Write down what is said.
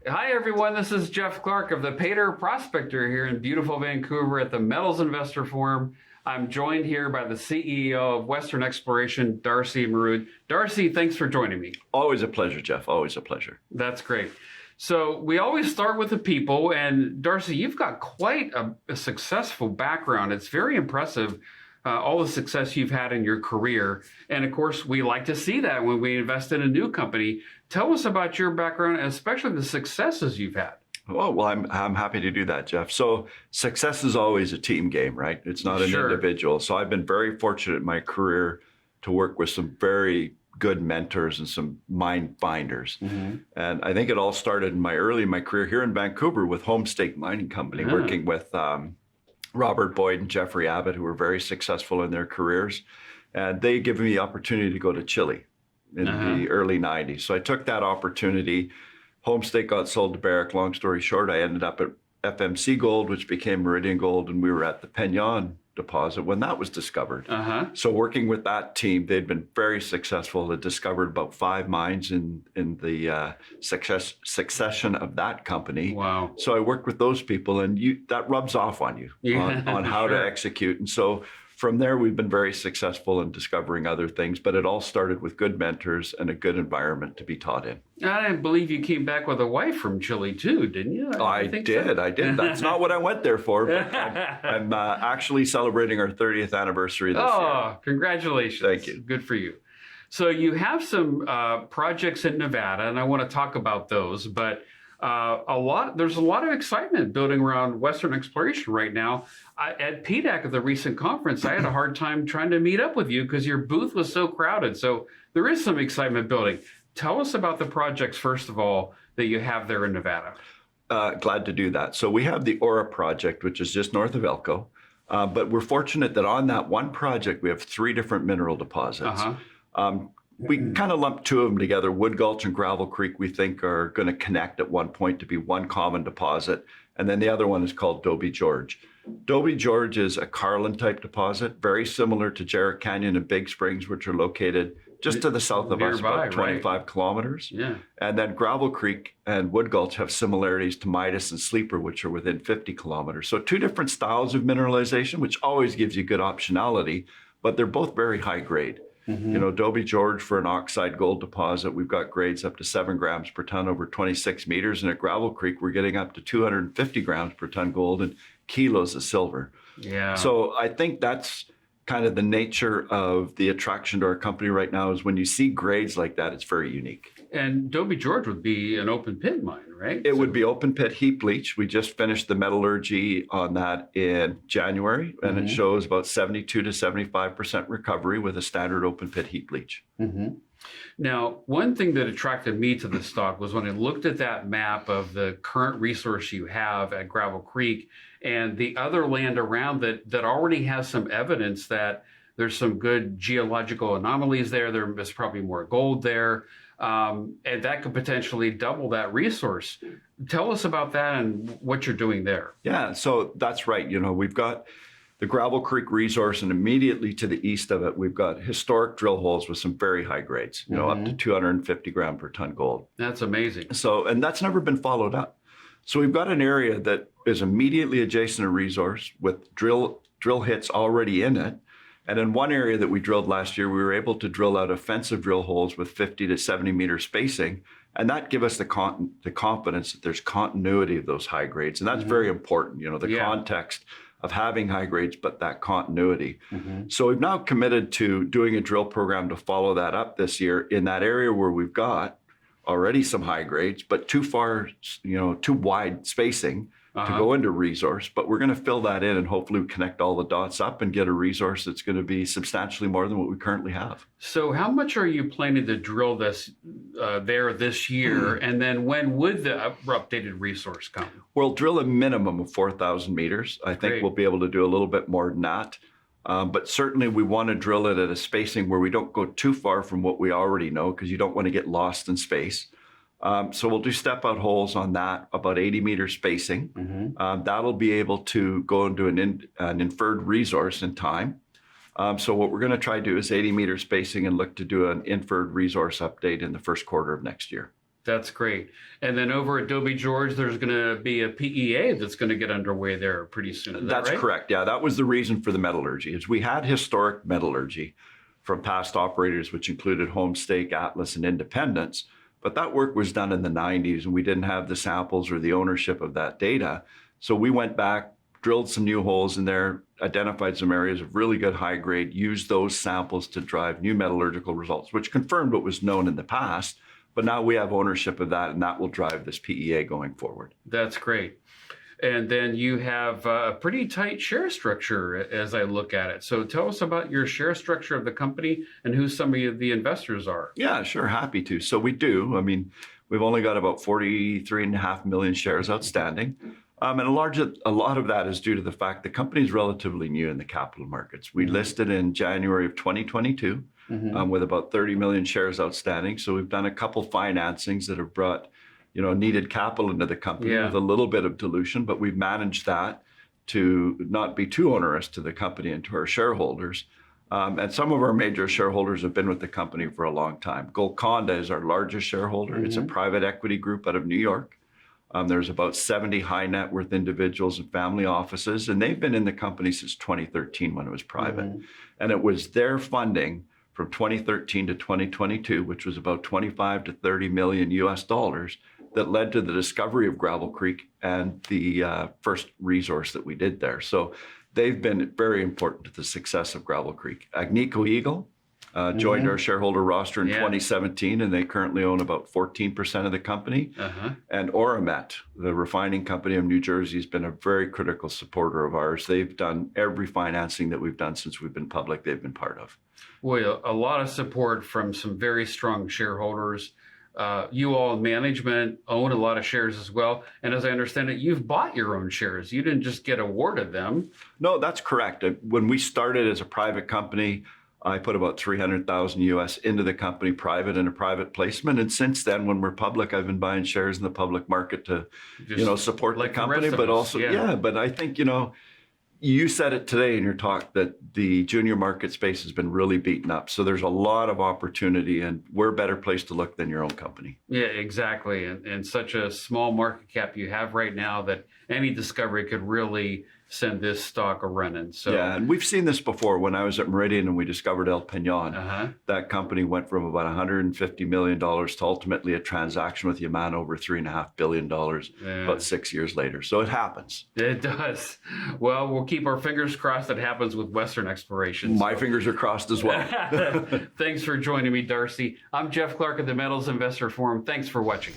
Hi, everyone. This is Jeff Clark of the Paydirt Prospector here in beautiful Vancouver at the Metals Investor Forum. I'm joined here by the CEO of Western Exploration, Darcy Marud. Darcy, thanks for joining me. Always a pleasure, Jeff. Always a pleasure. That's great. So we always start with the people, and Darcy, you've got quite a successful background. It's very impressive, all the success you've had in your career. And of course, we like to see that when we invest in a new company. Tell us about your background, especially the successes you've had. Well, I'm happy to do that, Jeff. So success is always a team game, right? It's not an individual. So I've been very fortunate in my career to work with some very good mentors and some mind finders. And I think it all started in my career here in Vancouver with Homestake Mining Company, working with Robert Boyd and Jeffrey Abbott, who were very successful in their careers. And they gave me the opportunity to go to Chile in the early 90s. So I took that opportunity. Homestake got sold to Barrick. Long story short, I ended up at FMC Gold, which became Meridian Gold, and we were at the Peñon deposit when that was discovered. So working with that team, they'd been very successful. They discovered about 5 mines in the succession of that company. Wow. So I worked with those people, and that rubs off on you on how to execute. And so from there, we've been very successful in discovering other things, but it all started with good mentors and a good environment to be taught in. I believe you came back with a wife from Chile too, didn't you? I did. That's not what I went there for, but I'm actually celebrating our 30th anniversary this year. Oh, congratulations. Thank you. Good for you. So you have some projects in Nevada, and I want to talk about those, but there's a lot of excitement building around Western exploration right now. At PDAC at the recent conference, I had a hard time trying to meet up with you because your booth was so crowded. So there is some excitement building. Tell us about the projects, first of all, that you have there in Nevada. Glad to do that. So we have the Aura project, which is just north of Elko. But we're fortunate that on that one project, we have 3 different mineral deposits. We kind of lumped 2 of them together. Wood Gulch and Gravel Creek, we think, are going to connect at one point to be one common deposit. And then the other one is called Dobie George. Dobie George is a Carlin-type deposit, very similar to Jarrett Canyon and Big Springs, which are located just to the south of us, about 25 kilometers. And then Gravel Creek and Wood Gulch have similarities to Midas and Sleeper, which are within 50 kilometers. So 2 different styles of mineralization, which always gives you good optionality, but they're both very high grade. You know, Dobie George, for an oxide gold deposit, we've got grades up to 7 grams per ton over 26 meters. And at Gravel Creek, we're getting up to 250 grams per ton gold and kilos of silver. So I think that's kind of the nature of the attraction to our company right now, is when you see grades like that, it's very unique. And Dobie George would be an open pit mine, right? It would be open pit heap leach. We just finished the metallurgy on that in January, and it shows about 72 to 75% recovery with a standard open pit heap leach. Now, one thing that attracted me to the stock was when I looked at that map of the current resource you have at Gravel Creek and the other land around that already has some evidence that there's some good geological anomalies there. There's probably more gold there. And that could potentially double that resource. Tell us about that and what you're doing there. Yeah, so that's right. You know, we've got the Gravel Creek resource, and immediately to the east of it, we've got historic drill holes with some very high grades, you know, up to 250 gram per ton gold. That's amazing. So, and that's never been followed up. So we've got an area that is immediately adjacent to resource with drill hits already in it. And in one area that we drilled last year, we were able to drill out offensive drill holes with 50 to 70 meter spacing. And that gave us the confidence that there's continuity of those high grades. And that's very important, you know, the context of having high grades, but that continuity. So we've now committed to doing a drill program to follow that up this year in that area where we've got already some high grades, but too far, you know, too wide spacing to go into resource. But we're going to fill that in and hopefully connect all the dots up and get a resource that's going to be substantially more than what we currently have. So how much are you planning to drill this this year? And then when would the updated resource come? We'll drill a minimum of 4,000 meters. I think we'll be able to do a little bit more than that. But certainly we want to drill it at a spacing where we don't go too far from what we already know, because you don't want to get lost in space. So we'll do step out holes on that, about 80 meter spacing. That'll be able to go into an inferred resource in time. So what we're going to try to do is 80 meter spacing and look to do an inferred resource update in the first quarter of next year. That's great. And then over at Dobie George, there's going to be a PEA that's going to get underway there pretty soon. Is that That's right? correct. Yeah, that was the reason for the metallurgy. Is we had historic metallurgy from past operators, which included Homestake, Atlas, and Independence. But that work was done in the 90s, and we didn't have the samples or the ownership of that data. So we went back, drilled some new holes in there, identified some areas of really good high grade, used those samples to drive new metallurgical results, which confirmed what was known in the past. But now we have ownership of that, and that will drive this PEA going forward. That's great. And then you have a pretty tight share structure as I look at it. So tell us about your share structure of the company and who some of the investors are. Yeah, sure. Happy to. So we do. I mean, we've only got about 43.5 million shares outstanding. And a lot of that is due to the fact the company is relatively new in the capital markets. We listed in January of 2022 with about 30 million shares outstanding. So we've done a couple financings that have brought, needed capital into the company with a little bit of dilution, but we've managed that to not be too onerous to the company and to our shareholders. And some of our major shareholders have been with the company for a long time. Golconda is our largest shareholder. It's a private equity group out of New York. There's about 70 high net worth individuals and family offices, and they've been in the company since 2013 when it was private. And it was their funding from 2013 to 2022, which was about 25 to 30 million US dollars, that led to the discovery of Gravel Creek and the first resource that we did there. So they've been very important to the success of Gravel Creek. Agnico Eagle joined our shareholder roster in 2017, and they currently own about 14% of the company. And Oramet, the refining company of New Jersey, has been a very critical supporter of ours. They've done every financing that we've done since we've been public, they've been part of. Well, a lot of support from some very strong shareholders. You all in management own a lot of shares as well. And as I understand it, you've bought your own shares. You didn't just get awarded them. No, that's correct. When we started as a private company, I put about 300,000 US into the company, private in a private placement. And since then, when we're public, I've been buying shares in the public market to, support the company, but also, but I think, you said it today in your talk that the junior market space has been really beaten up. So there's a lot of opportunity, and we're a better place to look than your own company. Yeah, exactly. And such a small market cap you have right now that any discovery could really send this stock a running. So yeah, and we've seen this before. When I was at Meridian and we discovered El Peñon, that company went from about $150 million to ultimately a transaction with Yamana over $3.5 billion about 6 years later. So it happens. It does. Well, we'll keep our fingers crossed it happens with Western Exploration. My fingers are crossed as well. Thanks for joining me, Darcy. I'm Jeff Clark at the Metals Investor Forum. Thanks for watching.